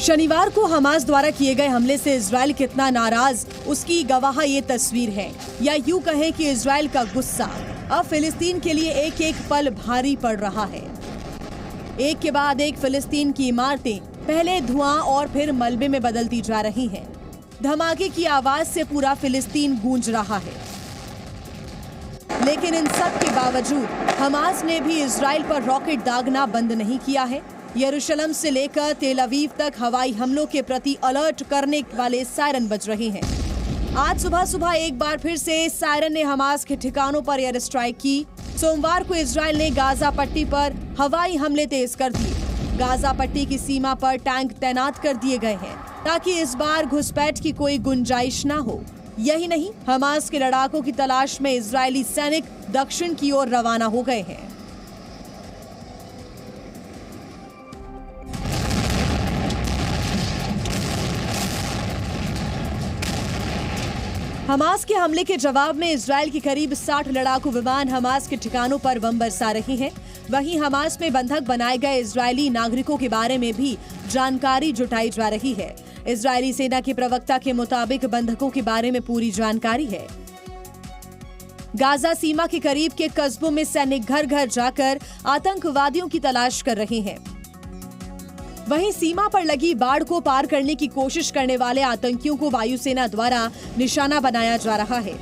शनिवार को हमास द्वारा किए गए हमले से इजराइल कितना नाराज, उसकी गवाह ये तस्वीर है, या यूं कहें कि इजराइल का गुस्सा अब फिलिस्तीन के लिए एक एक पल भारी पड़ रहा है। एक के बाद एक फिलिस्तीन की इमारतें पहले धुआं और फिर मलबे में बदलती जा रही हैं। धमाके की आवाज से पूरा फिलिस्तीन गूंज रहा है। लेकिन इन सब के बावजूद हमास ने भी इजराइल पर रॉकेट दागना बंद नहीं किया है। यरूशलेम से लेकर तेल अवीव तक हवाई हमलों के प्रति अलर्ट करने वाले सायरन बज रहे हैं। आज सुबह एक बार फिर से सायरन ने हमास के ठिकानों पर एयर स्ट्राइक की। सोमवार को इजराइल ने गाजा पट्टी पर हवाई हमले तेज कर दिए। गाजा पट्टी की सीमा पर टैंक तैनात कर दिए गए हैं ताकि इस बार घुसपैठ की कोई गुंजाइश न हो। यही नहीं, हमास के लड़ाकों की तलाश में इजरायली सैनिक दक्षिण की ओर रवाना हो गए हैं। हमास के हमले के जवाब में इजराइल के करीब 60 लड़ाकू विमान हमास के ठिकानों पर बम बरसा रही हैं। वहीं हमास में बंधक बनाए गए इजरायली नागरिकों के बारे में भी जानकारी जुटाई जा रही है। इजरायली सेना के प्रवक्ता के मुताबिक बंधकों के बारे में पूरी जानकारी है। गाजा सीमा के करीब के कस्बों में सैनिक घर घर जाकर आतंकवादियों की तलाश कर रहे हैं। वहीं सीमा पर लगी बाढ़ को पार करने की कोशिश करने वाले आतंकियों को वायुसेना द्वारा निशाना बनाया जा रहा है।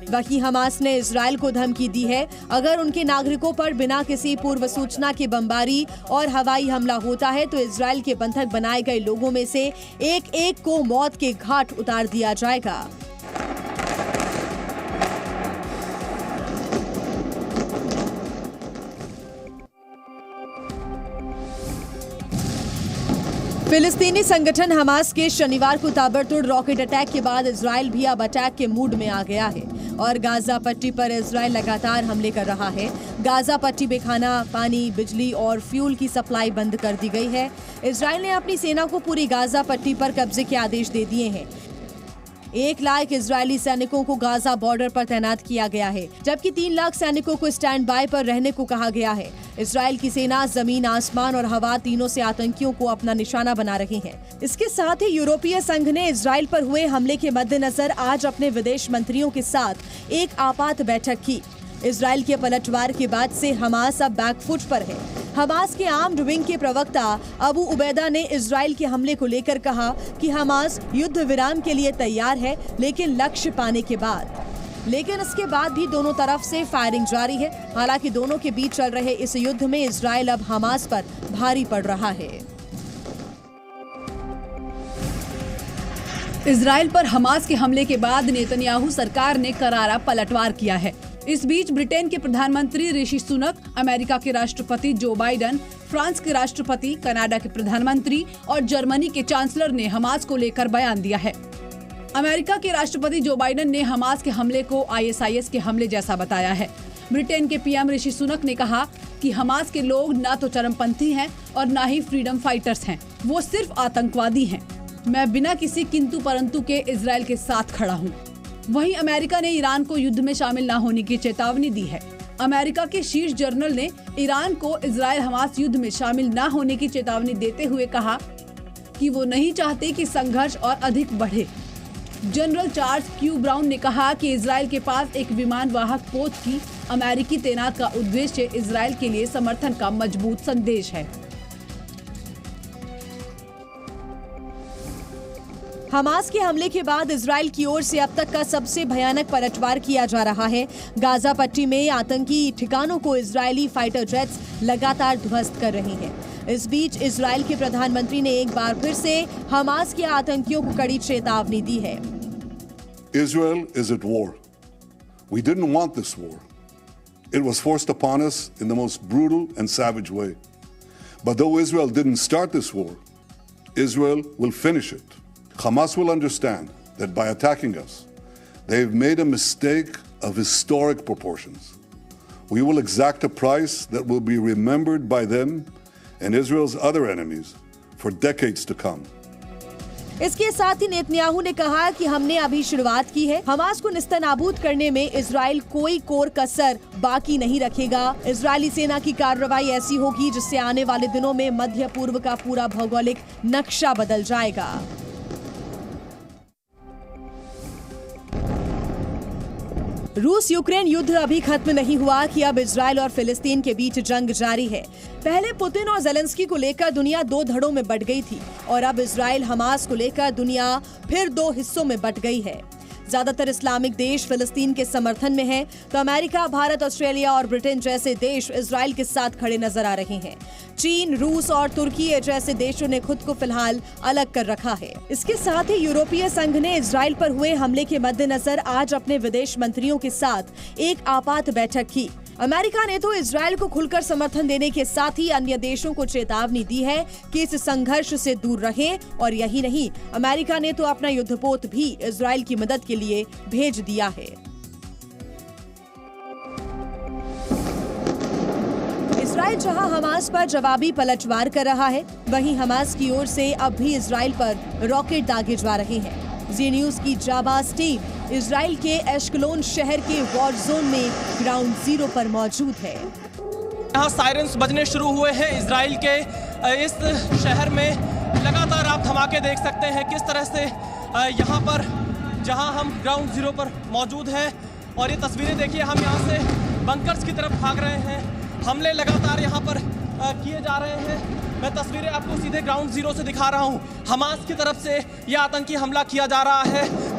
वहीं हमास ने इजराइल को धमकी दी है, अगर उनके नागरिकों पर बिना किसी पूर्व सूचना के बमबारी और हवाई हमला होता है तो इजराइल के बंधक बनाए गए लोगों में से एक एक को मौत के घाट उतार दिया जाएगा। फिलिस्तीनी संगठन हमास के शनिवार को ताबड़तोड़ रॉकेट अटैक के बाद इजराइल भी अब अटैक के मूड में आ गया है और गाजा पट्टी पर इजराइल लगातार हमले कर रहा है। गाजा पट्टी में खाना, पानी, बिजली और फ्यूल की सप्लाई बंद कर दी गई है। इजराइल ने अपनी सेना को पूरी गाजा पट्टी पर कब्जे के आदेश दे दिए हैं। 1 लाख इजरायली सैनिकों को गाजा बॉर्डर पर तैनात किया गया है, जबकि 3 लाख सैनिकों को स्टैंड बाय पर रहने को कहा गया है। इजराइल की सेना जमीन, आसमान और हवा तीनों से आतंकियों को अपना निशाना बना रही है। इसके साथ ही यूरोपीय संघ ने इजराइल पर हुए हमले के मद्देनजर आज अपने विदेश मंत्रियों के साथ एक आपात बैठक की। इजराइल के पलटवार के बाद से हमास अब बैकफुट पर है। हमास के आर्म्ड विंग के प्रवक्ता अबू उबैदा ने इजराइल के हमले को लेकर कहा कि हमास युद्ध विराम के लिए तैयार है, लेकिन लक्ष्य पाने के बाद। लेकिन इसके बाद भी दोनों तरफ से फायरिंग जारी है। हालांकि दोनों के बीच चल रहे इस युद्ध में इजराइल अब हमास पर भारी पड़ रहा है। इजराइल पर हमास के हमले के बाद नेतन्याहू सरकार ने करारा पलटवार किया है। इस बीच ब्रिटेन के प्रधानमंत्री ऋषि सुनक, अमेरिका के राष्ट्रपति जो बाइडन, फ्रांस के राष्ट्रपति, कनाडा के प्रधानमंत्री और जर्मनी के चांसलर ने हमास को लेकर बयान दिया है। अमेरिका के राष्ट्रपति जो बाइडन ने हमास के हमले को ISIS के हमले जैसा बताया है। ब्रिटेन के PM ऋषि सुनक ने कहा कि हमास के लोग न तो चरमपंथी हैं और न ही फ्रीडम फाइटर्स हैं, वो सिर्फ आतंकवादी हैं। मैं बिना किसी किंतु परंतु के इजराइल के साथ खड़ा हूँ। वहीं अमेरिका ने ईरान को युद्ध में शामिल न होने की चेतावनी दी है। अमेरिका के शीर्ष जनरल ने ईरान को इजराइल हमास युद्ध में शामिल न होने की चेतावनी देते हुए कहा कि वो नहीं चाहते कि संघर्ष और अधिक बढ़े। जनरल चार्ल्स क्यू ब्राउन ने कहा कि इजराइल के पास एक विमान वाहक पोत की अमेरिकी तैनात का उद्देश्य इजराइल के लिए समर्थन का मजबूत संदेश है। हमास के हमले के बाद इजराइल की ओर से अब तक का सबसे भयानक पलटवार किया जा रहा है। गाजा पट्टी में आतंकी ठिकानों को इजरायली फाइटर जेट्स लगातार ध्वस्त कर रही हैं। इस बीच इजराइल के प्रधानमंत्री ने एक बार फिर से हमास के आतंकियों को कड़ी चेतावनी दी है। Israel is at war. We didn't want this war. It was forced upon us in the most brutal and savage way. But though Israel didn't start this war, Israel will finish it. Hamas will understand that by attacking us, they've made a mistake of historic proportions. We will exact a price that will be remembered by them and Israel's other enemies for decades to come. इसके साथ ही Netanyahu ने कहा कि हमने अभी शुरुआत की है। हमास को निस्तनाबूद करने में इजराइल कोई कोर कसर बाकी नहीं रखेगा। इजरायली सेना की कार्रवाई ऐसी होगी जिससे आने वाले दिनों में मध्य पूर्व का पूरा भौगोलिक नक्शा बदल जाएगा। रूस यूक्रेन युद्ध अभी खत्म नहीं हुआ कि अब इजराइल और फिलिस्तीन के बीच जंग जारी है। पहले पुतिन और ज़ेलेंस्की को लेकर दुनिया दो धड़ों में बंट गई थी और अब इजराइल हमास को लेकर दुनिया फिर दो हिस्सों में बंट गई है। ज्यादातर इस्लामिक देश फिलिस्तीन के समर्थन में हैं, तो अमेरिका, भारत, ऑस्ट्रेलिया और ब्रिटेन जैसे देश इजराइल के साथ खड़े नजर आ रहे हैं। चीन, रूस और तुर्की जैसे देशों ने खुद को फिलहाल अलग कर रखा है। इसके साथ ही यूरोपीय संघ ने इजराइल पर हुए हमले के मद्देनजर आज अपने विदेश मंत्रियों के साथ एक आपात बैठक की। अमेरिका ने तो इजराइल को खुलकर समर्थन देने के साथ ही अन्य देशों को चेतावनी दी है कि इस संघर्ष से दूर रहें, और यही नहीं, अमेरिका ने तो अपना युद्धपोत भी इजराइल की मदद के लिए भेज दिया है। इजराइल जहां हमास पर जवाबी पलटवार कर रहा है, वहीं हमास की ओर से अब भी इजराइल पर रॉकेट दागे जा रहे हैं। जी न्यूज की जाबाज टीम इजराइल के एश्कलोन शहर के वॉर जोन में ग्राउंड जीरो पर मौजूद है। यहाँ सायरन्स बजने शुरू हुए हैं इजराइल के इस शहर में। लगातार आप धमाके देख सकते हैं किस तरह से यहाँ पर, जहाँ हम ग्राउंड जीरो पर मौजूद हैं, और ये तस्वीरें देखिए, हम यहाँ से बंकर्स की तरफ भाग रहे हैं। हमले लगातार यहाँ पर किए जा रहे हैं। मैं तस्वीरें आपको सीधे ग्राउंड जीरो से दिखा रहा हूं। हमास की तरफ से यह आतंकी हमला किया जा रहा है।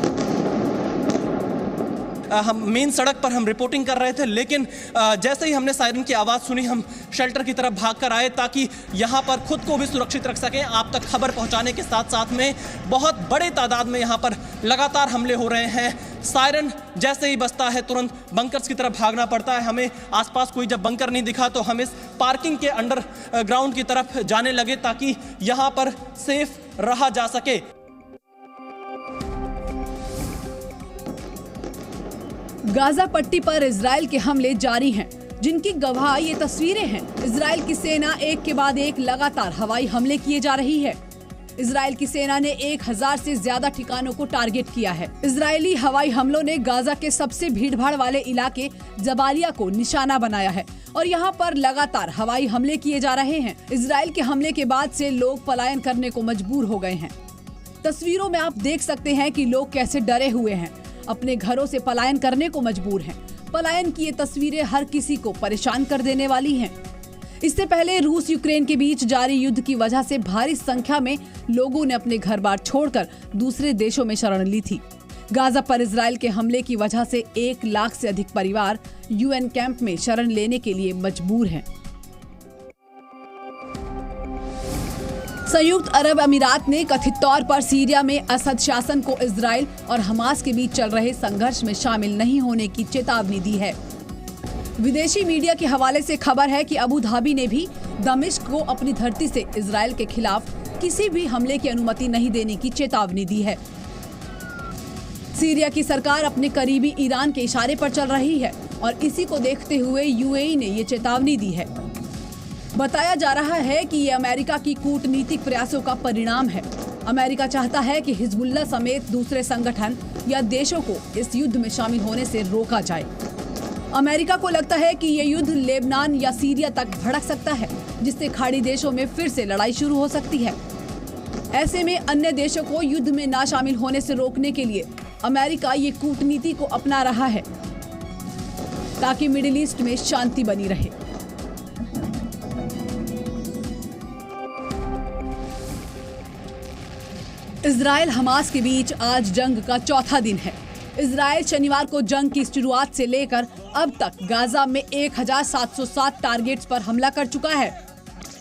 हम मेन सड़क पर हम रिपोर्टिंग कर रहे थे, लेकिन जैसे ही हमने सायरन की आवाज़ सुनी, हम शेल्टर की तरफ भाग कर आए ताकि यहाँ पर खुद को भी सुरक्षित रख सकें। आप तक खबर पहुँचाने के साथ साथ में बहुत बड़े तादाद में यहाँ पर लगातार हमले हो रहे हैं। सायरन जैसे ही बजता है तुरंत बंकर्स की तरफ भागना पड़ता है। हमें आसपास कोई जब बंकर नहीं दिखा तो हम इस पार्किंग के अंडर ग्राउंड की तरफ जाने लगे ताकि यहाँ पर सेफ रहा जा सके। गाजा पट्टी पर इजराइल के हमले जारी हैं, जिनकी गवाह ये तस्वीरें हैं। इजराइल की सेना एक के बाद एक लगातार हवाई हमले किए जा रही है। इजराइल की सेना ने 1000 से ज्यादा ठिकानों को टारगेट किया है। इजरायली हवाई हमलों ने गाजा के सबसे भीड़भाड़ वाले इलाके जबालिया को निशाना बनाया है और यहाँ पर लगातार हवाई हमले किए जा रहे हैं। इजराइल के हमले के बाद से लोग पलायन करने को मजबूर हो गए हैं। तस्वीरों में आप देख सकते हैं कि लोग कैसे डरे हुए हैं, अपने घरों से पलायन करने को मजबूर हैं। पलायन की ये तस्वीरें हर किसी को परेशान कर देने वाली हैं। इससे पहले रूस यूक्रेन के बीच जारी युद्ध की वजह से भारी संख्या में लोगों ने अपने घर बार छोड़कर दूसरे देशों में शरण ली थी। गाजा पर इजराइल के हमले की वजह से 1 लाख से अधिक परिवार यूएन कैंप में शरण लेने के लिए मजबूर हैं। संयुक्त अरब अमीरात ने कथित तौर पर सीरिया में असद शासन को इजराइल और हमास के बीच चल रहे संघर्ष में शामिल नहीं होने की चेतावनी दी है। विदेशी मीडिया के हवाले से खबर है कि अबू धाबी ने भी दमिश्क को अपनी धरती से इजराइल के खिलाफ किसी भी हमले की अनुमति नहीं देने की चेतावनी दी है। सीरिया की सरकार अपने करीबी ईरान के इशारे पर चल रही है और इसी को देखते हुए यूएई ने ये चेतावनी दी है। बताया जा रहा है कि ये अमेरिका की कूटनीतिक प्रयासों का परिणाम है। अमेरिका चाहता है कि हिजबुल्लाह समेत दूसरे संगठन या देशों को इस युद्ध में शामिल होने से रोका जाए। अमेरिका को लगता है कि ये युद्ध लेबनान या सीरिया तक भड़क सकता है, जिससे खाड़ी देशों में फिर से लड़ाई शुरू हो सकती है। ऐसे में अन्य देशों को युद्ध में ना शामिल होने से रोकने के लिए अमेरिका ये कूटनीति को अपना रहा है ताकि मिडिल ईस्ट में शांति बनी रहे। इजराइल हमास के बीच आज जंग का चौथा दिन है। इजराइल शनिवार को जंग की शुरुआत से लेकर अब तक गाजा में 1707 टारगेट्स पर हमला कर चुका है।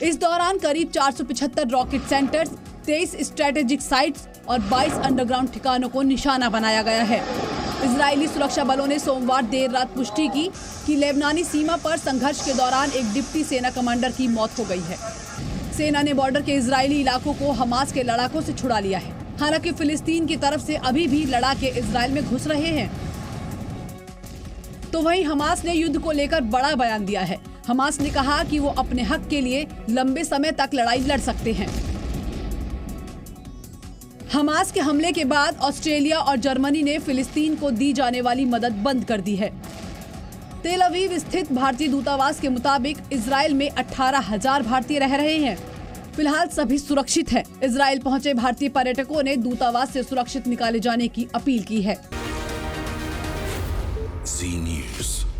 इस दौरान करीब 475 रॉकेट सेंटर्स, 23 स्ट्रेटेजिक साइट्स और 22 अंडरग्राउंड ठिकानों को निशाना बनाया गया है। इजरायली सुरक्षा बलों ने सोमवार देर रात पुष्टि की कि लेबनानी सीमा पर संघर्ष के दौरान एक डिप्टी सेना कमांडर की मौत हो गई है। सेना ने बॉर्डर के इजरायली इलाकों को हमास के लड़ाकों से छुड़ा लिया है। हालांकि फिलिस्तीन की तरफ से अभी भी लड़ाके इजराइल में घुस रहे हैं। तो वहीं हमास ने युद्ध को लेकर बड़ा बयान दिया है। हमास ने कहा कि वो अपने हक के लिए लंबे समय तक लड़ाई लड़ सकते हैं। हमास के हमले के बाद ऑस्ट्रेलिया और जर्मनी ने फिलिस्तीन को दी जाने वाली मदद बंद कर दी है। तेल अवीव स्थित भारतीय दूतावास के मुताबिक इजराइल में 18,000 भारतीय रह रहे हैं। फिलहाल सभी सुरक्षित हैं। इजराइल पहुंचे भारतीय पर्यटकों ने दूतावास से सुरक्षित निकाले जाने की अपील की है। Z News।